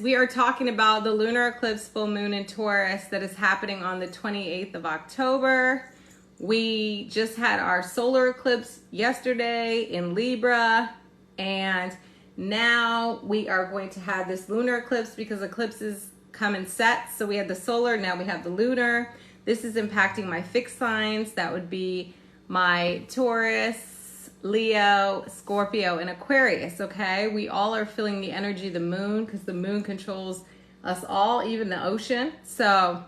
We are talking about the lunar eclipse full moon in Taurus that is happening on the 28th of October. We just had our solar eclipse yesterday in Libra, and now we are going to have this lunar eclipse because eclipses come in sets. So we had the solar, now we have the lunar. This is impacting my fixed signs. That would be my Taurus, Leo, Scorpio, and Aquarius, okay? We all are feeling the energy of the moon because the moon controls us all, even the ocean. So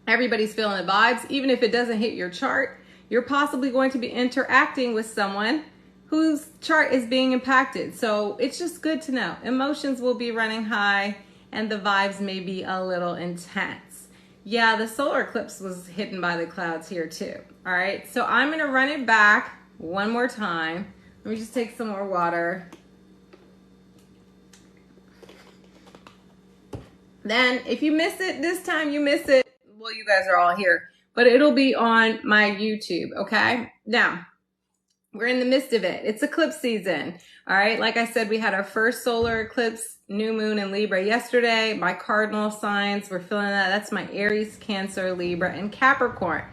everybody's feeling the vibes. Even if it doesn't hit your chart, you're possibly going to be interacting with someone whose chart is being impacted. So it's just good to know. Emotions will be running high and the vibes may be a little intense. Yeah, the solar eclipse was hidden by the clouds here too. All right, so I'm gonna run it back one more time. Let me just take some more water. Then if you miss it this time, you miss it. Well, you guys are all here, but it'll be on my YouTube, okay? Now, we're in the midst of it. It's eclipse season, all right? Like I said, we had our first solar eclipse, new moon in Libra yesterday. My cardinal signs, we're feeling that. That's my Aries, Cancer, Libra, and Capricorn.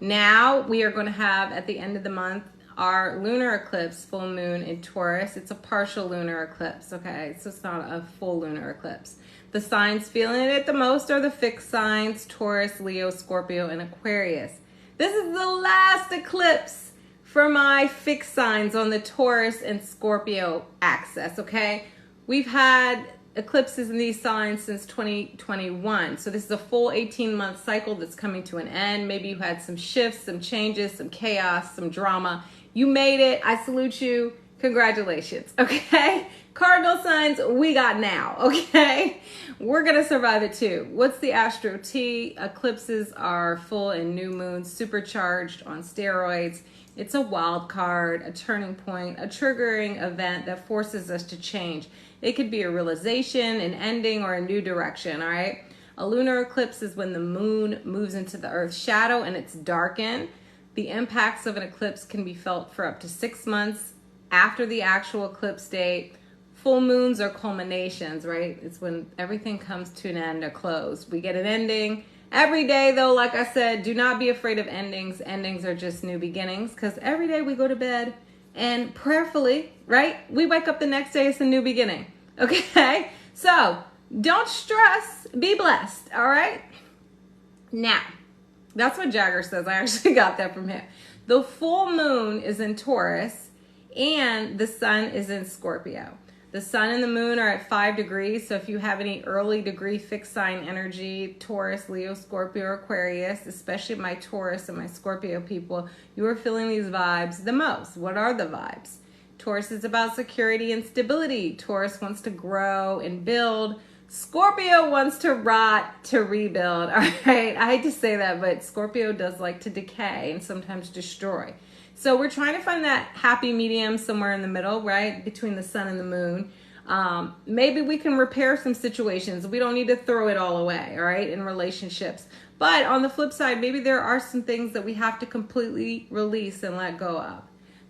Now we are going to have, at the end of the month, our lunar eclipse full moon in Taurus. It's a partial lunar eclipse, okay? So it's not a full lunar eclipse. The signs feeling it the most are the fixed signs, Taurus, Leo, Scorpio, and Aquarius. This is the last eclipse for my fixed signs on the Taurus and Scorpio axis, okay? We've had eclipses in these signs since 2021. So this is a full 18-month cycle that's coming to an end. Maybe you had some shifts, some changes, some chaos, some drama. You made it. I salute you. Congratulations, okay? Cardinal signs, we got now, okay? We're gonna survive it too. What's the Astro T? Eclipses are full and new moons, supercharged on steroids. It's a wild card, a turning point, a triggering event that forces us to change. It could be a realization, an ending, or a new direction, all right? A lunar eclipse is when the moon moves into the Earth's shadow and it's darkened. The impacts of an eclipse can be felt for up to 6 months after the actual eclipse date. Full moons are culminations, right? It's when everything comes to an end or close. We get an ending. Every day, though, like I said, do not be afraid of endings. Endings are just new beginnings because every day we go to bed and prayerfully, right? We wake up the next day, it's a new beginning, okay? So don't stress, be blessed, all right? Now, that's what Jagger says. I actually got that from him. The full moon is in Taurus and the sun is in Scorpio. The sun and the moon are at 5 degrees. So if you have any early degree fixed sign energy, Taurus, Leo, Scorpio, Aquarius, especially my Taurus and my Scorpio people, you are feeling these vibes the most. What are the vibes? Taurus is about security and stability. Taurus wants to grow and build. Scorpio wants to rot to rebuild. All right. I hate to say that, but Scorpio does like to decay and sometimes destroy. So we're trying to find that happy medium somewhere in the middle, right? Between the sun and the moon. Maybe we can repair some situations. We don't need to throw it all away, all right, in relationships. But on the flip side, maybe there are some things that we have to completely release and let go of.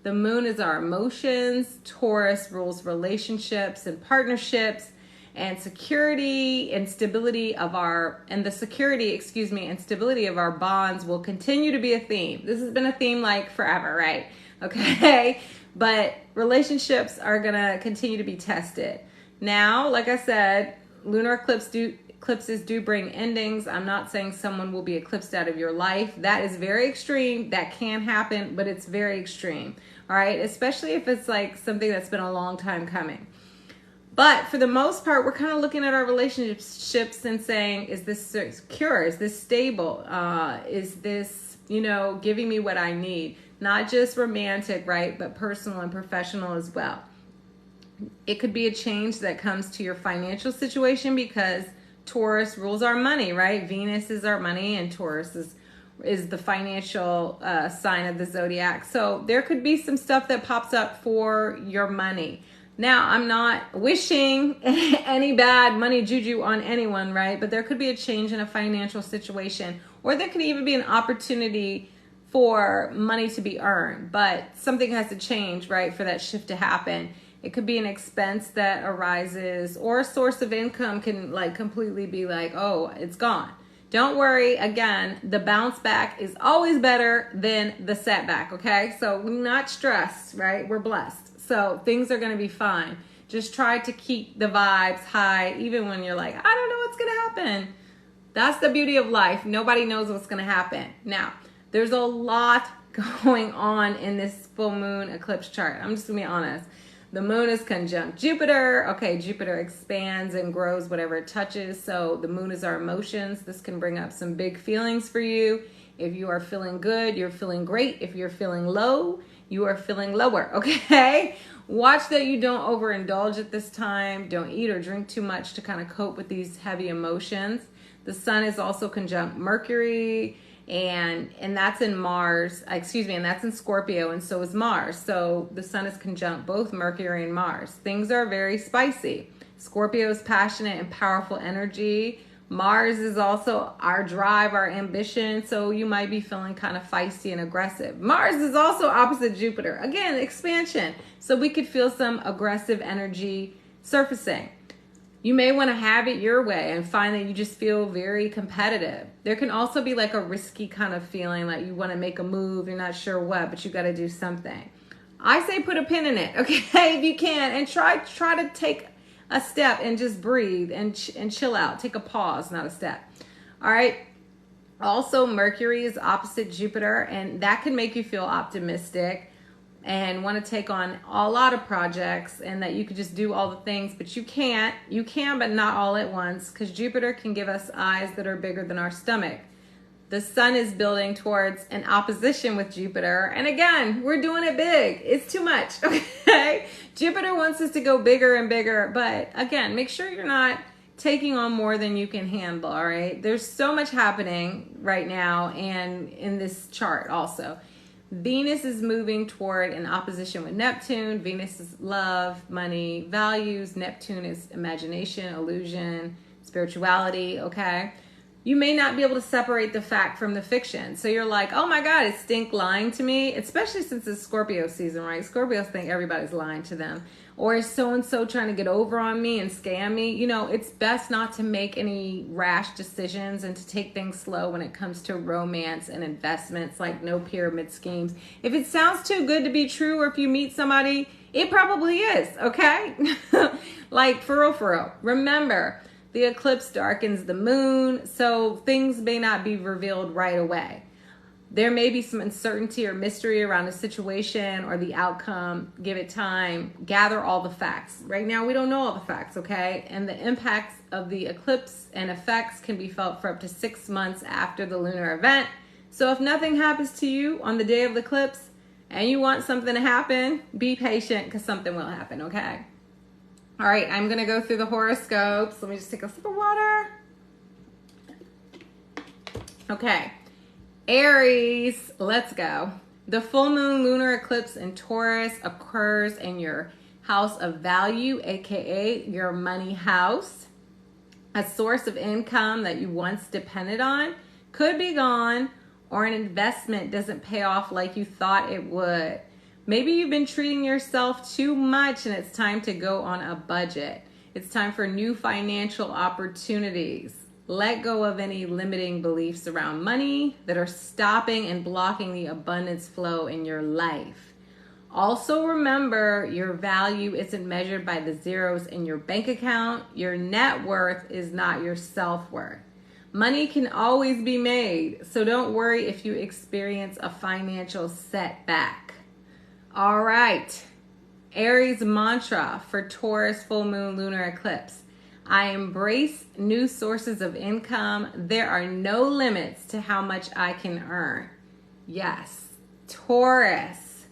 The moon is our emotions. Taurus rules relationships and partnerships. And security and stability of our, and the security, excuse me, and stability of our bonds will continue to be a theme. This has been a theme like forever, right? Okay, but relationships are gonna continue to be tested. Now, like I said, lunar eclipses do bring endings. I'm not saying someone will be eclipsed out of your life. That is very extreme. That can happen, but it's very extreme, all right? Especially if it's like something that's been a long time coming. But for the most part, we're kind of looking at our relationships and saying, is this secure? Is this stable? Is this, giving me what I need? Not just romantic, right? But personal and professional as well. It could be a change that comes to your financial situation because Taurus rules our money, right? Venus is our money and Taurus is the financial sign of the Zodiac. So there could be some stuff that pops up for your money. Now, I'm not wishing any bad money juju on anyone, right? But there could be a change in a financial situation, or there could even be an opportunity for money to be earned. But something has to change, right, for that shift to happen. It could be an expense that arises, or a source of income can like completely be like, oh, it's gone. Don't worry. Again, the bounce back is always better than the setback. Okay. So we're not stressed, right? We're blessed. So things are going to be fine. Just try to keep the vibes high, even when you're like, I don't know what's going to happen. That's the beauty of life. Nobody knows what's going to happen. Now, there's a lot going on in this full moon eclipse chart. I'm just going to be honest. The moon is conjunct Jupiter. Okay, Jupiter expands and grows whatever it touches. So the moon is our emotions. This can bring up some big feelings for you. If you are feeling good, you're feeling great. If you're feeling low, you are feeling lower. Okay? Watch that you don't overindulge at this time. Don't eat or drink too much to kind of cope with these heavy emotions. The sun is also conjunct Mercury. And that's in Mars, and that's in Scorpio, and so is Mars. So the sun is conjunct both Mercury and Mars. Things are very spicy. Scorpio is passionate and powerful energy. Mars is also our drive, our ambition. So you might be feeling kind of feisty and aggressive. Mars is also opposite Jupiter. Again, expansion. So we could feel some aggressive energy surfacing. You may want to have it your way and find that you just feel very competitive. There can also be like a risky kind of feeling, like you want to make a move, you're not sure what, but you got to do something. I say put a pin in it, okay, if you can, and try to take a step and just breathe and chill out. Take a pause, not a step. All right. Also, Mercury is opposite Jupiter, and that can make you feel optimistic and want to take on a lot of projects, and that you could just do all the things, but you can't. You can, but not all at once, because Jupiter can give us eyes that are bigger than our stomach. The sun is building towards an opposition with Jupiter, and again, we're doing it big. It's too much, okay? Jupiter wants us to go bigger and bigger, but again, make sure you're not taking on more than you can handle, all right? There's so much happening right now, and in this chart also. Venus is moving toward an opposition with Neptune. Venus is love, money, values. Neptune is imagination, illusion, spirituality, okay? You may not be able to separate the fact from the fiction. So you're like, oh my God, is Stink lying to me? Especially since it's Scorpio season, right? Scorpios think everybody's lying to them. Or is so-and-so trying to get over on me and scam me? You know, it's best not to make any rash decisions and to take things slow when it comes to romance and investments, like no pyramid schemes. If it sounds too good to be true, or if you meet somebody, it probably is, okay? Like, for real. Remember, the eclipse darkens the moon, so things may not be revealed right away. There may be some uncertainty or mystery around a situation or the outcome. Give it time. Gather all the facts. Right now, we don't know all the facts, okay? And the impacts of the eclipse and effects can be felt for up to 6 months after the lunar event. So if nothing happens to you on the day of the eclipse and you want something to happen, be patient, because something will happen, okay? All right, I'm going to go through the horoscopes. Let me just take a sip of water. Okay. Aries, let's go. The full moon lunar eclipse in Taurus occurs in your house of value, aka your money house. A source of income that you once depended on could be gone, or an investment doesn't pay off like you thought it would. Maybe you've been treating yourself too much and it's time to go on a budget. It's time for new financial opportunities. Let go of any limiting beliefs around money that are stopping and blocking the abundance flow in your life. Also remember, your value isn't measured by the zeros in your bank account. Your net worth is not your self-worth. Money can always be made, so don't worry if you experience a financial setback. All right, Aries mantra for Taurus full moon lunar eclipse. I embrace new sources of income. There are no limits to how much I can earn. Yes, Taurus.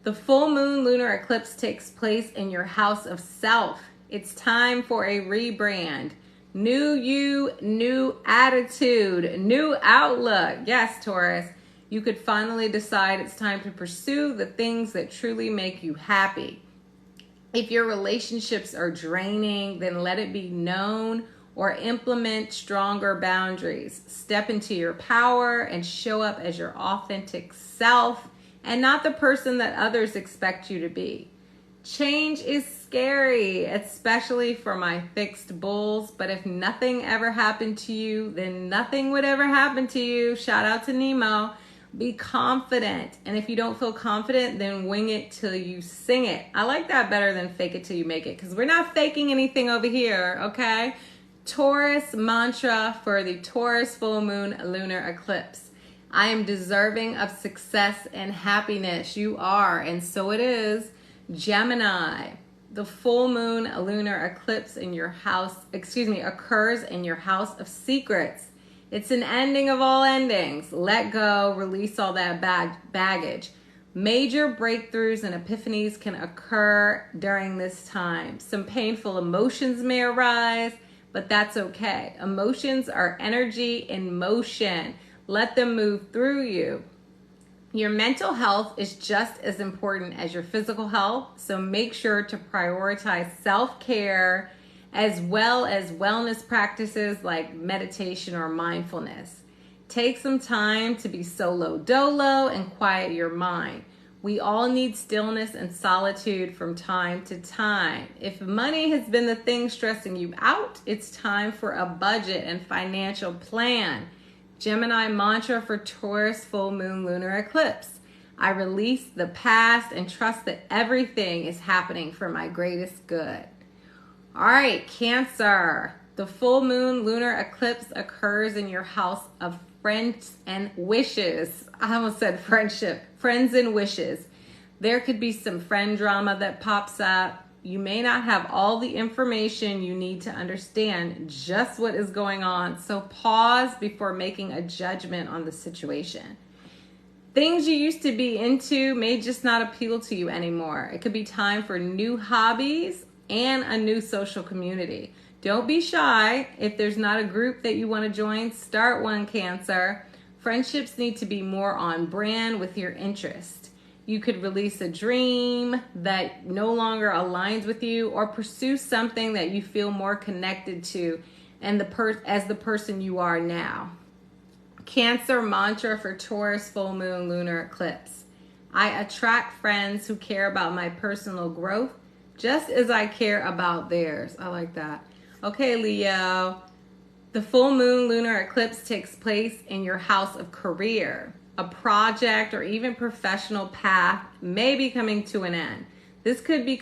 The full moon lunar eclipse takes place in your house of self. It's time for a rebrand. New you, new attitude, new outlook. Yes, Taurus. You could finally decide it's time to pursue the things that truly make you happy. If your relationships are draining, then let it be known, or implement stronger boundaries. Step into your power and show up as your authentic self and not the person that others expect you to be. Change is scary, especially for my fixed bulls. But if nothing ever happened to you, then nothing would ever happen to you. Shout out to Nemo. Be confident. And if you don't feel confident, then wing it till you sing it. I like that better than fake it till you make it, because we're not faking anything over here, okay? Taurus mantra for the Taurus full moon lunar eclipse. I am deserving of success and happiness. You are, and so it is. Gemini, the full moon lunar eclipse in your house, occurs in your house of secrets. It's an ending of all endings. Let go, release all that baggage. Major breakthroughs and epiphanies can occur during this time. Some painful emotions may arise, but that's okay. Emotions are energy in motion. Let them move through you. Your mental health is just as important as your physical health, so make sure to prioritize self-care as well as wellness practices like meditation or mindfulness. Take some time to be solo dolo and quiet your mind. We all need stillness and solitude from time to time. If money has been the thing stressing you out, it's time for a budget and financial plan. Gemini mantra for Taurus full moon lunar eclipse. I release the past and trust that everything is happening for my greatest good. All right, Cancer. The full moon lunar eclipse occurs in your house of friends and wishes. I almost said friendship. Friends and wishes. There could be some friend drama that pops up. You may not have all the information you need to understand just what is going on, so pause before making a judgment on the situation. Things you used to be into may just not appeal to you anymore. It could be time for new hobbies and a new social community. Don't be shy. If there's not a group that you want to join, start one, Cancer. Friendships need to be more on brand with your interest. You could release a dream that no longer aligns with you, or pursue something that you feel more connected to and as the person you are now. Cancer mantra for Taurus full moon lunar eclipse. I attract friends who care about my personal growth just as I care about theirs. I like that. Okay, Leo. The full moon lunar eclipse takes place in your house of career. A project or even professional path may be coming to an end. This could be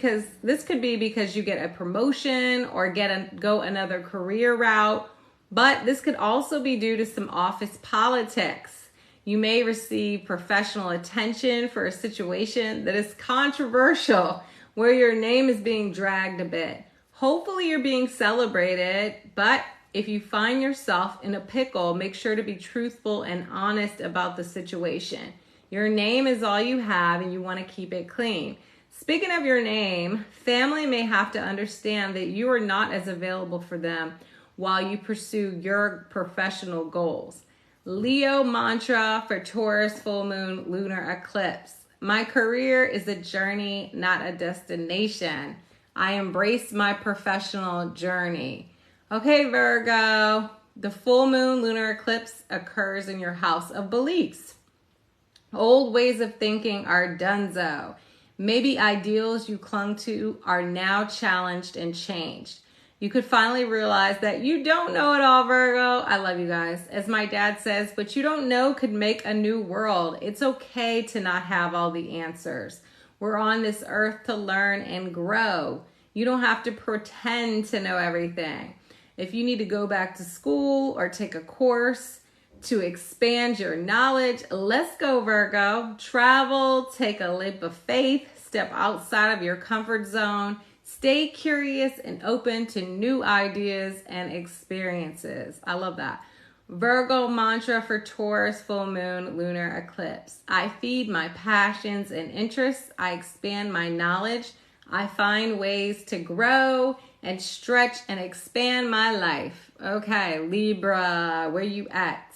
because you get a promotion or go another career route, but this could also be due to some office politics. You may receive professional attention for a situation that is controversial, where your name is being dragged a bit. Hopefully you're being celebrated, but if you find yourself in a pickle, make sure to be truthful and honest about the situation. Your name is all you have, and you want to keep it clean. Speaking of your name, family may have to understand that you are not as available for them while you pursue your professional goals. Leo mantra for Taurus full moon lunar eclipse. My career is a journey, not a destination. I embrace my professional journey. Okay, Virgo, the full moon lunar eclipse occurs in your house of beliefs. Old ways of thinking are donezo. Maybe ideals you clung to are now challenged and changed. You could finally realize that you don't know it all, Virgo. I love you guys. As my dad says, what you don't know could make a new world. It's okay to not have all the answers. We're on this earth to learn and grow. You don't have to pretend to know everything. If you need to go back to school or take a course to expand your knowledge, let's go, Virgo. Travel, take a leap of faith, step outside of your comfort zone, stay curious and open to new ideas and experiences. I love that. Virgo mantra for Taurus full moon lunar eclipse. I feed my passions and interests. I expand my knowledge. I find ways to grow and stretch and expand my life. Okay, Libra, where you at?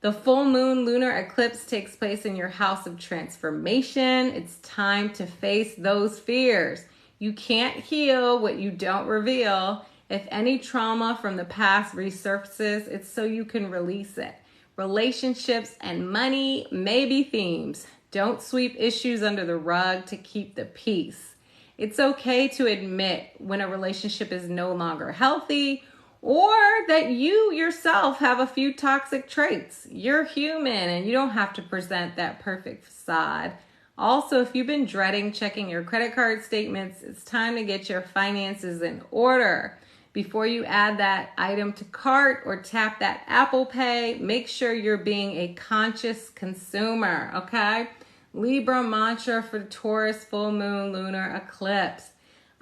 The full moon lunar eclipse takes place in your house of transformation. It's time to face those fears. You can't heal what you don't reveal. If any trauma from the past resurfaces, it's so you can release it. Relationships and money may be themes. Don't sweep issues under the rug to keep the peace. It's okay to admit when a relationship is no longer healthy or that you yourself have a few toxic traits. You're human and you don't have to present that perfect facade. Also, if you've been dreading checking your credit card statements, it's time to get your finances in order. Before you add that item to cart or tap that Apple Pay, make sure you're being a conscious consumer, okay? Libra mantra for Taurus full moon lunar eclipse.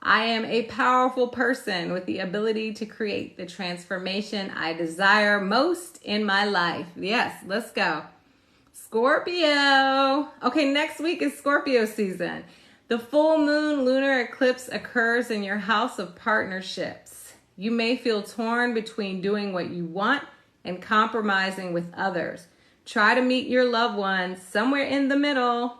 I am a powerful person with the ability to create the transformation I desire most in my life. Yes, let's go. Scorpio. Okay, next week is Scorpio season. The full moon lunar eclipse occurs in your house of partnerships. You may feel torn between doing what you want and compromising with others. Try to meet your loved ones somewhere in the middle.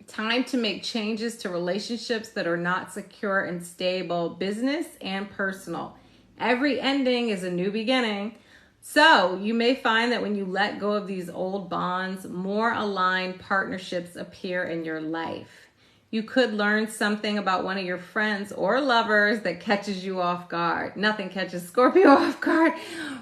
Time to make changes to relationships that are not secure and stable, business and personal. Every ending is a new beginning. So you may find that when you let go of these old bonds, more aligned partnerships appear in your life. You could learn something about one of your friends or lovers that catches you off guard. Nothing catches Scorpio off guard.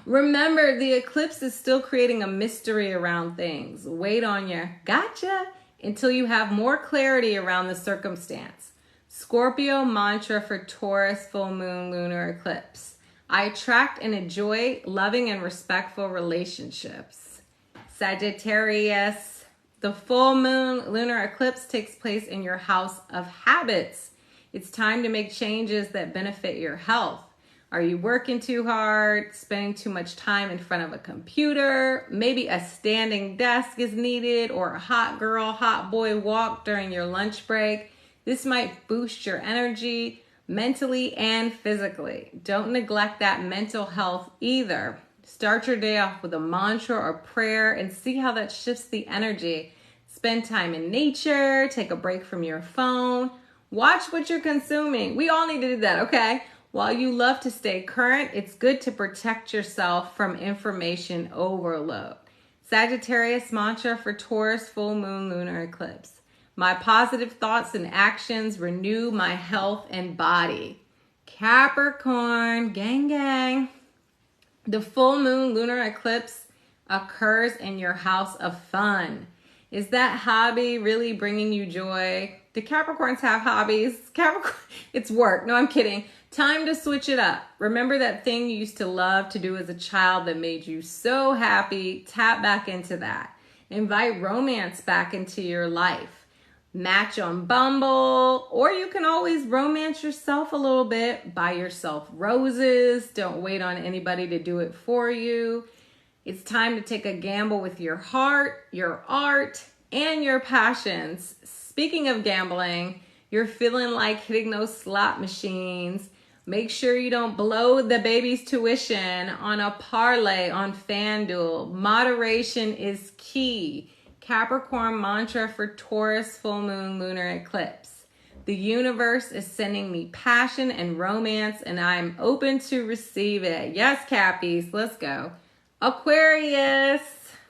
Remember, the eclipse is still creating a mystery around things. Wait on your gotcha until you have more clarity around the circumstance. Scorpio mantra for Taurus full moon lunar eclipse. I attract and enjoy loving and respectful relationships. Sagittarius. The full moon lunar eclipse takes place in your house of habits. It's time to make changes that benefit your health. Are you working too hard, spending too much time in front of a computer? Maybe a standing desk is needed or a hot girl, hot boy walk during your lunch break. This might boost your energy mentally and physically. Don't neglect that mental health either. Start your day off with a mantra or prayer and see how that shifts the energy. Spend time in nature, take a break from your phone. Watch what you're consuming. We all need to do that, okay? While you love to stay current, it's good to protect yourself from information overload. Sagittarius mantra for Taurus full moon lunar eclipse. My positive thoughts and actions renew my health and body. Capricorn, gang gang. The full moon lunar eclipse occurs in your house of fun. Is that hobby really bringing you joy? Do Capricorns have hobbies? Capricorn, it's work. No, I'm kidding. Time to switch it up. Remember that thing you used to love to do as a child that made you so happy? Tap back into that. Invite romance back into your life. Match on Bumble, or you can always romance yourself a little bit. Buy yourself roses. Don't wait on anybody to do it for you. It's time to take a gamble with your heart, your art, and your passions. Speaking of gambling, you're feeling like hitting those slot machines. Make sure you don't blow the baby's tuition on a parlay on FanDuel. Moderation is key. Capricorn mantra for Taurus full moon lunar eclipse. The universe is sending me passion and romance, and I'm open to receive it. Yes, Cappies, let's go. Aquarius.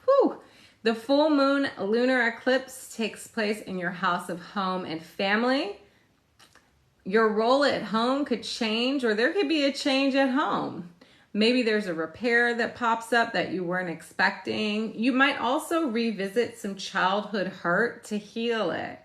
Whew. The full moon lunar eclipse takes place in your house of home and family. Your role at home could change, or there could be a change at home. Maybe there's a repair that pops up that you weren't expecting. You might also revisit some childhood hurt to heal it.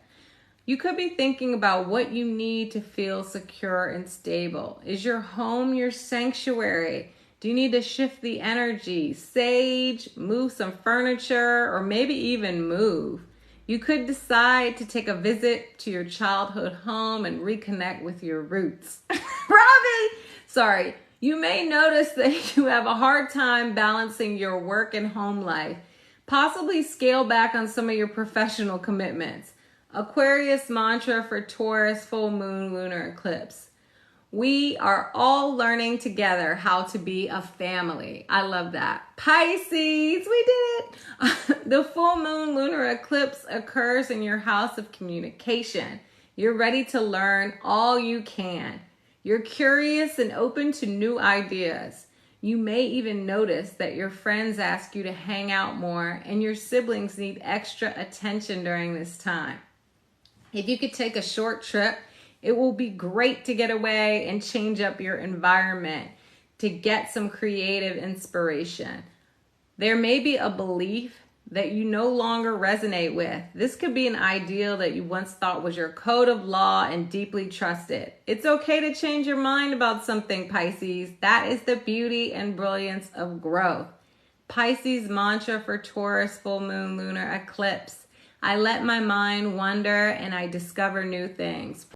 You could be thinking about what you need to feel secure and stable. Is your home your sanctuary? Do you need to shift the energy, sage, move some furniture, or maybe even move? You could decide to take a visit to your childhood home and reconnect with your roots. Robbie! Sorry. You may notice that you have a hard time balancing your work and home life. Possibly scale back on some of your professional commitments. Aquarius mantra for Taurus full moon lunar eclipse. We are all learning together how to be a family. I love that. Pisces, we did it. The full moon lunar eclipse occurs in your house of communication. You're ready to learn all you can. You're curious and open to new ideas. You may even notice that your friends ask you to hang out more and your siblings need extra attention during this time. If you could take a short trip It will be great to get away and change up your environment to get some creative inspiration. There may be a belief that you no longer resonate with. This could be an ideal that you once thought was your code of law and deeply trusted. It's okay to change your mind about something, Pisces. That is the beauty and brilliance of growth. Pisces mantra for Taurus full moon lunar eclipse. I let my mind wander and I discover new things.